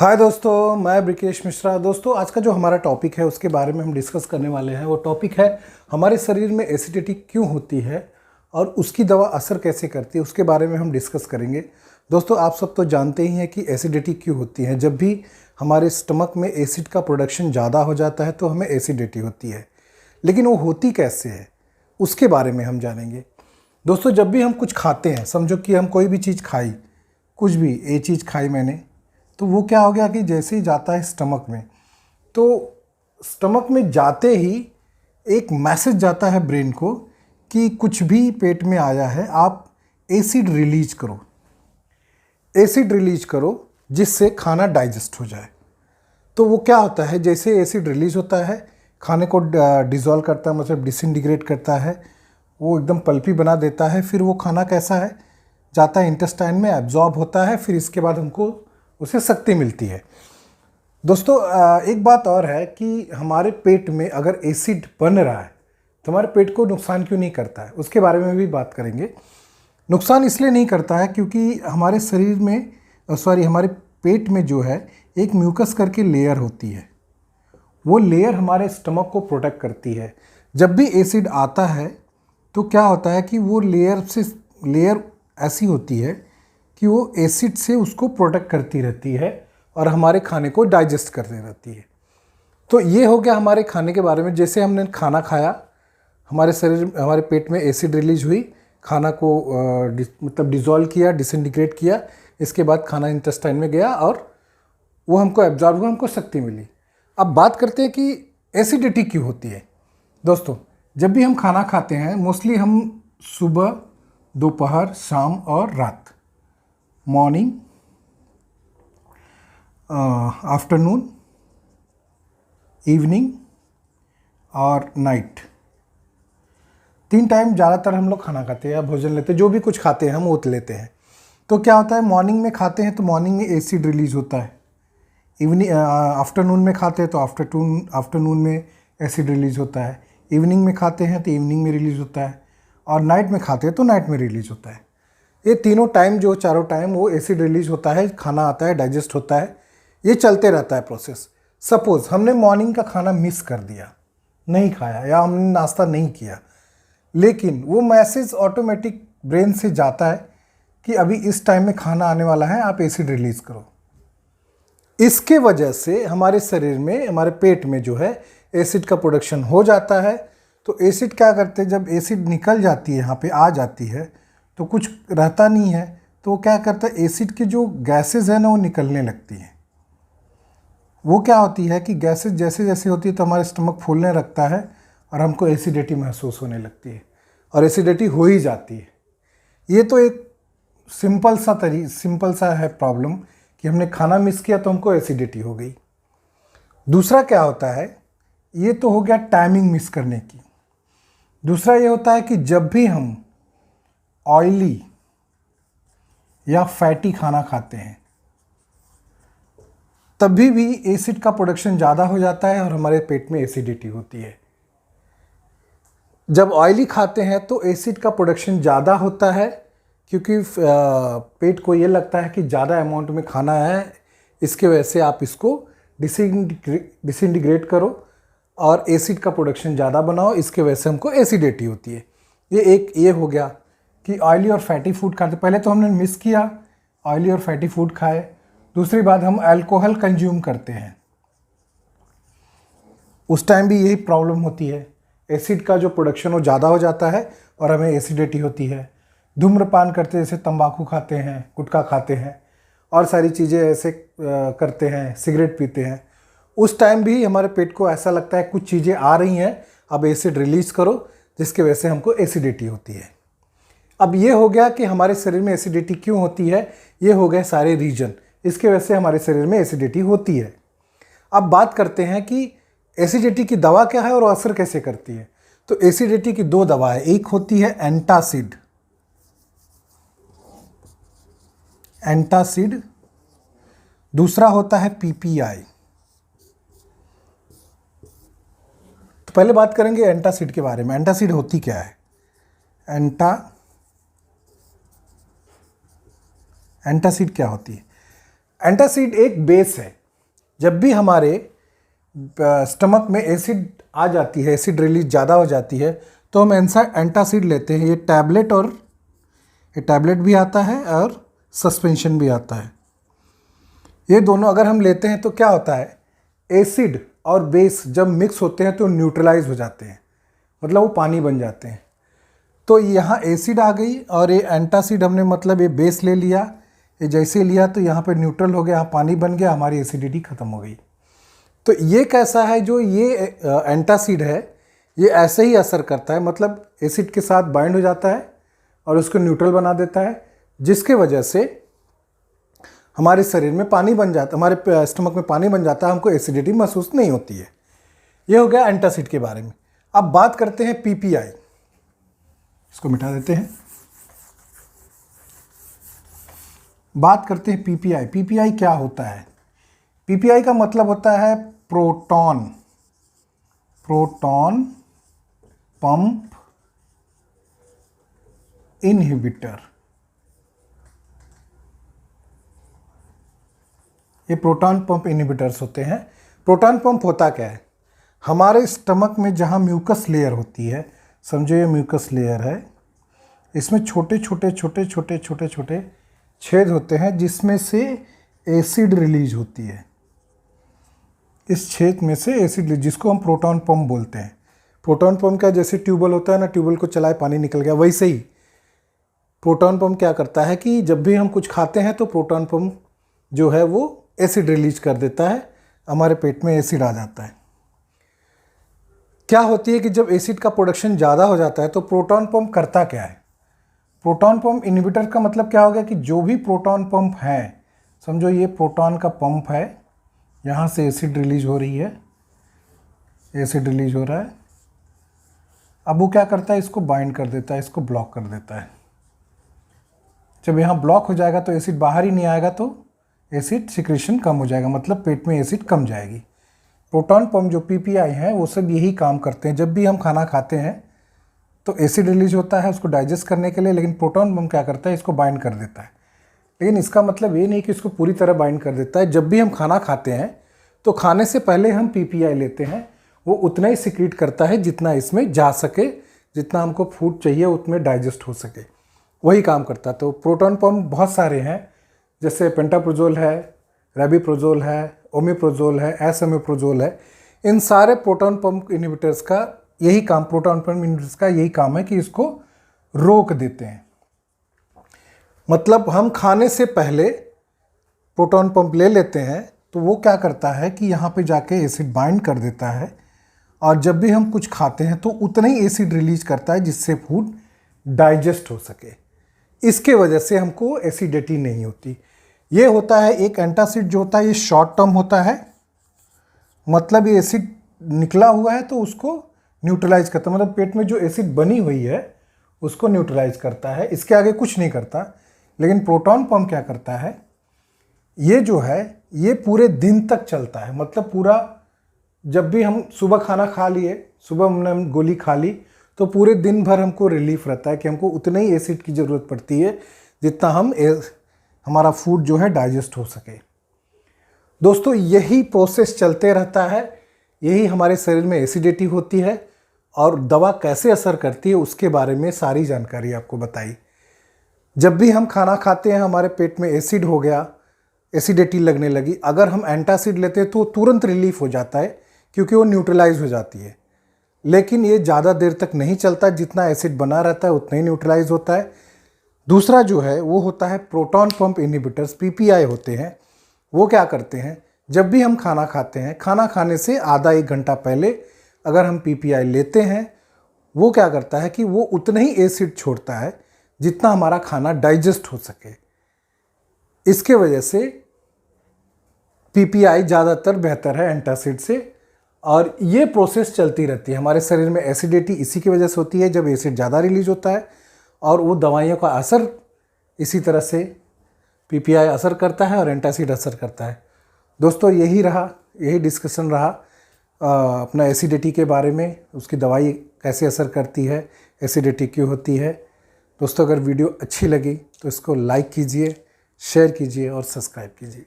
हाय दोस्तों, मैं ब्रिकेश मिश्रा। दोस्तों, आज का जो हमारा टॉपिक है उसके बारे में हम डिस्कस करने वाले हैं। वो टॉपिक है हमारे शरीर में एसिडिटी क्यों होती है और उसकी दवा असर कैसे करती है, उसके बारे में हम डिस्कस करेंगे। दोस्तों, आप सब तो जानते ही हैं कि एसिडिटी क्यों होती है। जब भी हमारे स्टमक में एसिड का प्रोडक्शन ज़्यादा हो जाता है तो हमें एसिडिटी होती है। लेकिन वो होती कैसे है उसके बारे में हम जानेंगे। दोस्तों, जब भी हम कुछ खाते हैं, समझो कि हम कोई भी चीज़ खाई, कुछ भी ये चीज़ खाई मैंने, तो वो क्या हो गया कि जैसे ही जाता है स्टमक में, तो स्टमक में जाते ही एक मैसेज जाता है ब्रेन को कि कुछ भी पेट में आया है, आप एसिड रिलीज करो, एसिड रिलीज करो जिससे खाना डाइजेस्ट हो जाए। तो वो क्या होता है, जैसे एसिड रिलीज होता है खाने को डिज़ोल्व करता है, मतलब डिसइंटीग्रेट करता है, वो एकदम पल्पी बना देता है। फिर वो खाना कैसा है, जाता है इंटेस्टाइन में, एब्जॉर्ब होता है, फिर इसके बाद हमको उसे शक्ति मिलती है। दोस्तों, एक बात और है कि हमारे पेट में अगर एसिड बन रहा है तो हमारे पेट को नुकसान क्यों नहीं करता है, उसके बारे में भी बात करेंगे। नुकसान इसलिए नहीं करता है क्योंकि हमारे शरीर में हमारे पेट में जो है एक म्यूकस करके लेयर होती है। वो लेयर हमारे स्टमक को प्रोटेक्ट करती है। जब भी एसिड आता है तो क्या होता है कि वो लेयर ऐसी होती है कि वो एसिड से उसको प्रोटेक्ट करती रहती है और हमारे खाने को डाइजेस्ट करती रहती है। तो ये हो गया हमारे खाने के बारे में। जैसे हमने खाना खाया, हमारे पेट में एसिड रिलीज हुई, खाना को मतलब डिज़ोल्व किया, डिसइंटीग्रेट किया, इसके बाद खाना इंटेस्टाइन में गया और वो हमको एब्जॉर्ब हुआ, हमको शक्ति मिली। अब बात करते हैं कि एसिडिटी क्यों होती है। दोस्तों, जब भी हम खाना खाते हैं, मोस्टली हम सुबह, दोपहर, शाम और रात, मॉर्निंग, आफ्टरनून, इवनिंग और नाइट, 3 टाइम ज़्यादातर हम लोग खाना खाते हैं या भोजन लेते हैं। जो भी कुछ खाते हैं हम वो लेते हैं। तो क्या होता है, मॉर्निंग में खाते हैं तो मॉर्निंग में एसिड रिलीज होता है। आफ्टरनून में खाते हैं तो आफ्टरनून में एसिड रिलीज होता है। इवनिंग में खाते हैं तो इवनिंग में रिलीज होता है। और नाइट में खाते हैं तो नाइट में रिलीज होता है। ये तीनों टाइम, जो चारों टाइम वो एसिड रिलीज होता है, खाना आता है, डाइजेस्ट होता है, ये चलते रहता है प्रोसेस। सपोज़ हमने मॉर्निंग का खाना मिस कर दिया, नहीं खाया, या हमने नाश्ता नहीं किया, लेकिन वो मैसेज ऑटोमेटिक ब्रेन से जाता है कि अभी इस टाइम में खाना आने वाला है, आप एसिड रिलीज करो। इसके वजह से हमारे शरीर में, हमारे पेट में जो है एसिड का प्रोडक्शन हो जाता है। तो एसिड क्या करते हैं, जब एसिड निकल जाती है, यहाँ पे आ जाती है, तो कुछ रहता नहीं है, तो वो क्या करता है, एसिड की जो गैसेस है ना वो निकलने लगती हैं। वो क्या होती है कि गैसेस जैसे जैसे होती है तो हमारे स्टमक फूलने लगता है और हमको एसिडिटी महसूस होने लगती है और एसिडिटी हो ही जाती है। ये तो एक सिंपल सा है प्रॉब्लम कि हमने खाना मिस किया तो हमको एसिडिटी हो गई। दूसरा क्या होता है, ये तो हो गया टाइमिंग मिस करने की। दूसरा ये होता है कि जब भी हम ऑयली या फैटी खाना खाते हैं तभी भी एसिड का प्रोडक्शन ज़्यादा हो जाता है और हमारे पेट में एसिडिटी होती है। जब ऑयली खाते हैं तो एसिड का प्रोडक्शन ज़्यादा होता है क्योंकि पेट को ये लगता है कि ज़्यादा अमाउंट में खाना है, इसके वजह से आप इसको डिसइंटीग्रेट करो और एसिड का प्रोडक्शन ज़्यादा बनाओ, इसके वजह से हमको एसिडिटी होती है। ये हो गया कि ऑयली और फैटी फूड खाते। पहले तो हमने मिस किया, ऑयली और फैटी फूड खाए। दूसरी बात, हम अल्कोहल कंज्यूम करते हैं, उस टाइम भी यही प्रॉब्लम होती है। एसिड का जो प्रोडक्शन वो ज़्यादा हो जाता है और हमें एसिडिटी होती है। धूम्रपान करते, जैसे तंबाकू खाते हैं, गुटखा खाते हैं और सारी चीज़ें ऐसे करते हैं, सिगरेट पीते हैं, उस टाइम भी हमारे पेट को ऐसा लगता है कुछ चीज़ें आ रही हैं, अब एसिड रिलीज़ करो, जिसके वजह से हमको एसिडिटी होती है। अब ये हो गया कि हमारे शरीर में एसिडिटी क्यों होती है, ये हो गए सारे रीजन, इसके वजह से हमारे शरीर में एसिडिटी होती है। अब बात करते हैं कि एसिडिटी की दवा क्या है और असर कैसे करती है। तो एसिडिटी की 2 दवा है, एक होती है एंटासिड, दूसरा होता है पीपीआई। तो पहले बात करेंगे एंटासिड के बारे में। एंटासिड होती क्या है, एंटासिड क्या होती है। एंटासिड एक बेस है। जब भी हमारे स्टमक में एसिड आ जाती है, एसिड रिलीज ज़्यादा हो जाती है, तो हम एंटासिड लेते हैं। ये टैबलेट और ये टैबलेट भी आता है और सस्पेंशन भी आता है। ये दोनों अगर हम लेते हैं तो क्या होता है, एसिड और बेस जब मिक्स होते हैं तो न्यूट्रलाइज हो जाते हैं, मतलब वो पानी बन जाते हैं। तो यहाँ एसिड आ गई और ये एंटासिड हमने मतलब ये बेस ले लिया, ये जैसे लिया तो यहाँ पे न्यूट्रल हो गया, यहाँ पानी बन गया, हमारी एसिडिटी ख़त्म हो गई। तो ये कैसा है, जो ये एंटासिड है ये ऐसे ही असर करता है, मतलब एसिड के साथ बाइंड हो जाता है और उसको न्यूट्रल बना देता है, जिसके वजह से हमारे शरीर में पानी बन जाता है, हमारे स्टमक में पानी बन जाता है, हमको एसिडिटी महसूस नहीं होती है। ये हो गया एंटासिड के बारे में। अब बात करते हैं पीपीआई। इसको मिटा देते हैं। बात करते हैं पीपीआई। पीपीआई क्या होता है? पीपीआई का मतलब होता है प्रोटॉन पंप इनहिबिटर। ये प्रोटॉन पंप इनहिबिटर्स होते हैं। प्रोटॉन पंप होता क्या है, हमारे स्टमक में जहाँ म्यूकस लेयर होती है, समझो ये म्यूकस लेयर है, इसमें छोटे छोटे छेद होते हैं जिसमें से एसिड रिलीज होती है। इस छेद में से एसिड रिलीज, जिसको हम प्रोटॉन पंप बोलते हैं। प्रोटॉन पंप का जैसे ट्यूबवेल होता है ना, ट्यूबवेल को चलाए पानी निकल गया, वैसे ही प्रोटॉन पंप क्या करता है कि जब भी हम कुछ खाते हैं तो प्रोटॉन पंप जो है वो एसिड रिलीज कर देता है, हमारे पेट में एसिड आ जाता है। क्या होती है कि जब एसिड का प्रोडक्शन ज़्यादा हो जाता है तो प्रोटॉन पंप करता क्या है, प्रोटॉन पंप इनहिबिटर का मतलब क्या हो गया कि जो भी प्रोटॉन पंप है, समझो ये प्रोटॉन का पंप है, यहाँ से एसिड रिलीज हो रही है, एसिड रिलीज हो रहा है, अब वो क्या करता है, इसको बाइंड कर देता है, इसको ब्लॉक कर देता है। जब यहाँ ब्लॉक हो जाएगा तो एसिड बाहर ही नहीं आएगा, तो एसिड सिक्रेशन कम हो जाएगा, मतलब पेट में एसिड कम जाएगी। प्रोटॉन पंप जो पीपीआई हैं वो सब यही काम करते हैं। जब भी हम खाना खाते हैं तो एसिड रिलीज होता है उसको डाइजेस्ट करने के लिए, लेकिन प्रोटॉन पंप क्या करता है, इसको बाइंड कर देता है। लेकिन इसका मतलब ये नहीं कि इसको पूरी तरह बाइंड कर देता है। जब भी हम खाना खाते हैं तो खाने से पहले हम पीपीआई लेते हैं, वो उतना ही सिक्रीट करता है जितना इसमें जा सके, जितना हमको फूड चाहिए उतने डाइजेस्ट हो सके, वही काम करता है। तो प्रोटॉन पंप बहुत सारे हैं, जैसे पेंटाप्रोजोल है, रेबिप्रोजोल है, ओमिप्रोजोल है, एसओमिप्रोजोल है। इन सारे प्रोटॉन पंप इनहिबिटर्स का यही काम, प्रोटॉन पंप इनहिबिटर्स का यही काम है कि इसको रोक देते हैं। मतलब हम खाने से पहले प्रोटॉन पंप ले लेते हैं तो वो क्या करता है कि यहाँ पे जाके एसिड बाइंड कर देता है, और जब भी हम कुछ खाते हैं तो उतना ही एसिड रिलीज करता है जिससे फूड डाइजेस्ट हो सके। इसके वजह से हमको एसिडिटी नहीं होती। ये होता है एक एंटासिड जो होता है, ये शॉर्ट टर्म होता है, मतलब ये एसिड निकला हुआ है तो उसको न्यूट्रलाइज करता है, मतलब पेट में जो एसिड बनी हुई है उसको न्यूट्रलाइज करता है, इसके आगे कुछ नहीं करता। लेकिन प्रोटॉन पंप क्या करता है, ये जो है ये पूरे दिन तक चलता है, मतलब पूरा, जब भी हम सुबह खाना खा लिए, सुबह हमने गोली खा ली तो पूरे दिन भर हमको रिलीफ रहता है कि हमको उतने ही एसिड की ज़रूरत पड़ती है जितना हमारा फूड जो है डाइजेस्ट हो सके। दोस्तों यही प्रोसेस चलते रहता है, यही हमारे शरीर में एसिडिटी होती है, और दवा कैसे असर करती है उसके बारे में सारी जानकारी आपको बताई। जब भी हम खाना खाते हैं हमारे पेट में एसिड हो गया, एसिडिटी लगने लगी, अगर हम एंटासिड लेते हैं तो तुरंत रिलीफ हो जाता है क्योंकि वो न्यूट्रलाइज हो जाती है। लेकिन ये ज़्यादा देर तक नहीं चलता, जितना एसिड बना रहता है उतना ही न्यूट्रलाइज होता है। दूसरा जो है वो होता है प्रोटॉन पंप इनहिबिटर्स, पीपीआई होते हैं। वो क्या करते हैं, जब भी हम खाना खाते हैं, खाना खाने से आधा एक घंटा पहले अगर हम पीपीआई लेते हैं, वो क्या करता है कि वो उतना ही एसिड छोड़ता है जितना हमारा खाना डाइजेस्ट हो सके। इसके वजह से पीपीआई ज़्यादातर बेहतर है एंटासिड से, और ये प्रोसेस चलती रहती है। हमारे शरीर में एसिडिटी इसी की वजह से होती है जब एसिड ज़्यादा रिलीज होता है, और वो दवाइयों का असर इसी तरह से पीपीआई असर करता है और एंटासिड असर करता है। दोस्तों यही डिस्कशन रहा अपना एसिडिटी के बारे में, उसकी दवाई कैसे असर करती है, एसिडिटी क्यों होती है। दोस्तों अगर वीडियो अच्छी लगी तो इसको लाइक कीजिए, शेयर कीजिए और सब्सक्राइब कीजिए।